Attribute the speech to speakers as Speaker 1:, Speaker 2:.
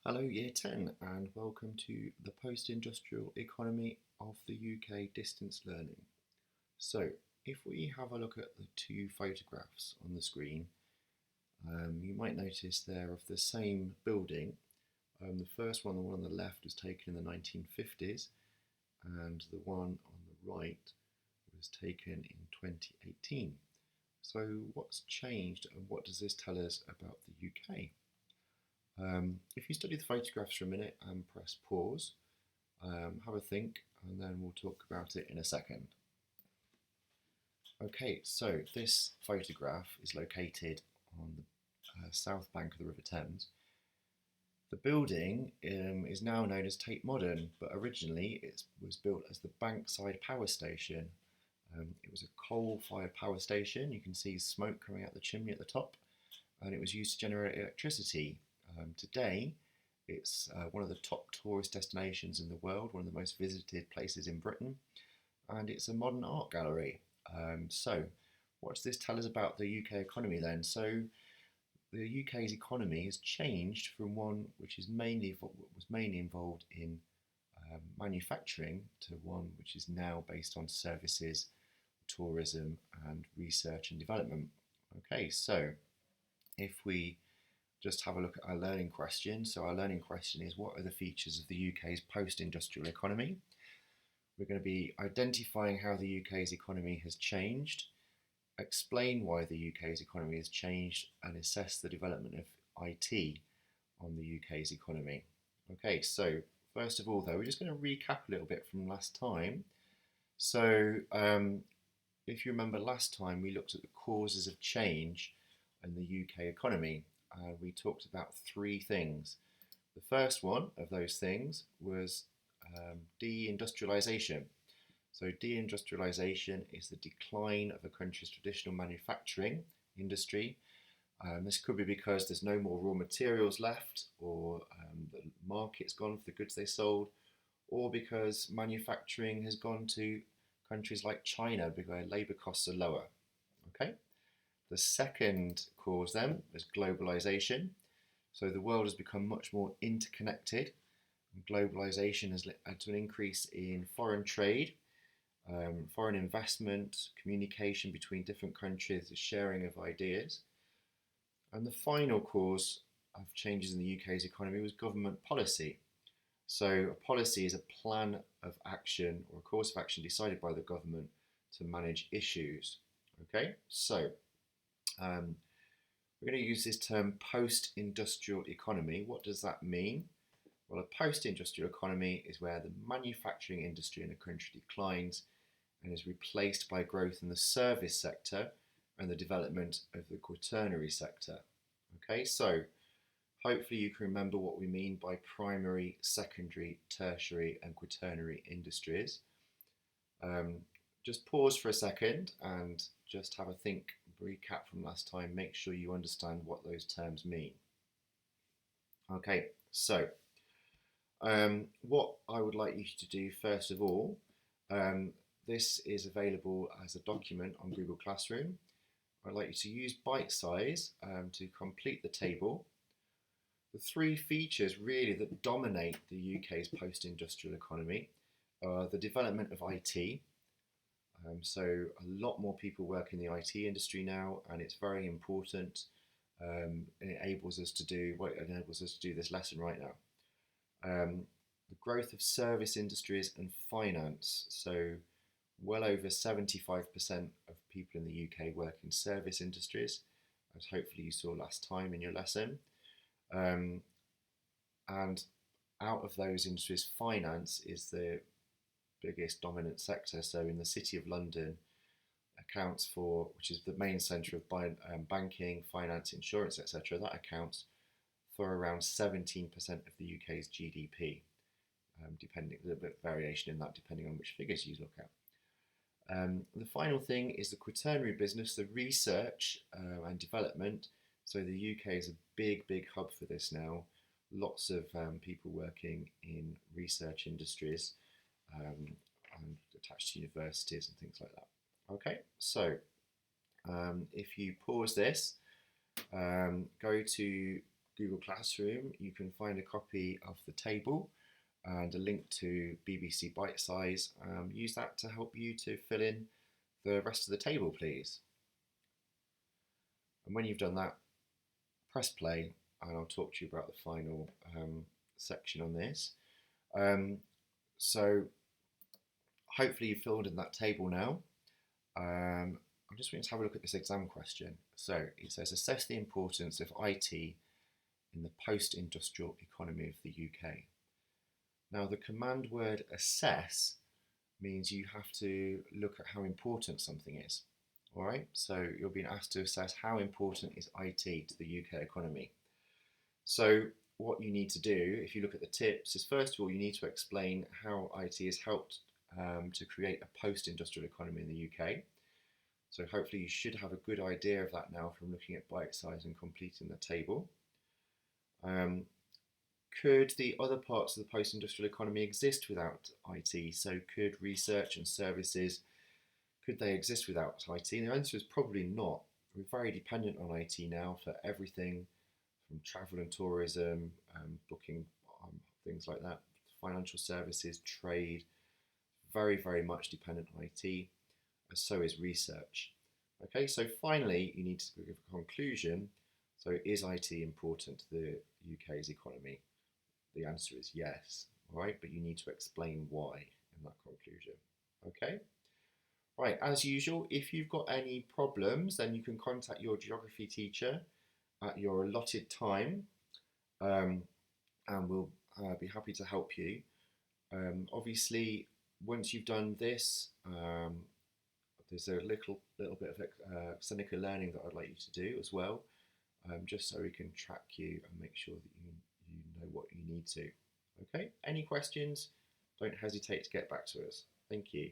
Speaker 1: Hello, Year 10, and welcome to the post-industrial economy of the UK distance learning. So, if we have a look at the two photographs on the screen, you might notice they're of the same building. The first one, the one on the left, was taken in the 1950s, and the one on the right was taken in 2018. So, what's changed, and what does this tell us about the UK? If you study the photographs for a minute and press pause, have a think, and then we'll talk about it in a second. Okay, so this photograph is located on the south bank of the River Thames. The building is now known as Tate Modern, but originally it was built as the Bankside Power Station. It was a coal-fired power station. You can see smoke coming out the chimney at the top, and it was used to generate electricity. Today, it's one of the top tourist destinations in the world, one of the most visited places in Britain, and it's a modern art gallery. So, what does this tell us about the UK economy then? So, the UK's economy has changed from one which was mainly involved in manufacturing to one which is now based on services, tourism, and research and development. Okay, so if we just have a look at our learning question. So our learning question is, what are the features of the UK's post-industrial economy? We're going to be identifying how the UK's economy has changed, explain why the UK's economy has changed, and assess the development of IT on the UK's economy. Okay, so first of all though, we're just going to recap a little bit from last time. So if you remember last time, we looked at the causes of change in the UK economy. We talked about three things. The first one of those things was deindustrialisation. So, deindustrialisation is the decline of a country's traditional manufacturing industry. This could be because there's no more raw materials left, or the market's gone for the goods they sold, or because manufacturing has gone to countries like China because labour costs are lower. Okay. The second cause then is globalisation. So the world has become much more interconnected. Globalisation has led to an increase in foreign trade, foreign investment, communication between different countries, the sharing of ideas. And the final cause of changes in the UK's economy was government policy. So a policy is a plan of action or a course of action decided by the government to manage issues. Okay, so we're going to use this term post-industrial economy. What does that mean? Well, a post-industrial economy is where the manufacturing industry in a country declines and is replaced by growth in the service sector and the development of the quaternary sector. Okay, so hopefully you can remember what we mean by primary, secondary, tertiary and quaternary industries. Just pause for a second and just have a think, recap from last time, make sure you understand what those terms mean. Okay, so what I would like you to do first of all, this is available as a document on Google Classroom. I'd like you to use Bitesize to complete the table. The three features really that dominate the UK's post-industrial economy are the development of IT. So a lot more people work in the IT industry now, and it's very important. It enables us to do this lesson right now. The growth of service industries and finance. So well over 75% of people in the UK work in service industries, as hopefully you saw last time in your lesson. And out of those industries, finance is the biggest dominant sector. So in the City of London accounts for, which is the main centre of banking, finance, insurance, etc. That accounts for around 17% of the UK's GDP, depending a little bit of variation in that depending on which figures you look at. The final thing is the quaternary business, the research and development. So the UK is a big hub for this now. Lots of people working in research industries and attached to universities and things like that. Okay, so if you pause this, go to Google Classroom, you can find a copy of the table and a link to BBC Bitesize. Use that to help you to fill in the rest of the table, please. And when you've done that, press play and I'll talk to you about the final section on this. So hopefully you've filled in that table now. I'm just going to have a look at this exam question. So it says, assess the importance of IT in the post-industrial economy of the UK. Now the command word assess means you have to look at how important something is. All right, so you're being asked to assess how important is IT to the UK economy. So what you need to do, if you look at the tips, is first of all you need to explain how IT has helped to create a post-industrial economy in the UK. So hopefully you should have a good idea of that now from looking at Bitesize and completing the table. Could the other parts of the post-industrial economy exist without IT? So could research and services, could they exist without IT? And the answer is probably not. We're very dependent on IT now for everything from travel and tourism, booking, things like that, financial services, trade, very, very much dependent on IT, so is research. Okay, so finally, you need to give a conclusion. So is IT important to the UK's economy? The answer is yes, all right, but you need to explain why in that conclusion, okay? Right, as usual, if you've got any problems, then you can contact your geography teacher at your allotted time, and we'll be happy to help you. Obviously, once you've done this, there's a little bit of Seneca learning that I'd like you to do as well, just so we can track you and make sure that you know what you need to. Okay, any questions, don't hesitate to get back to us. Thank you.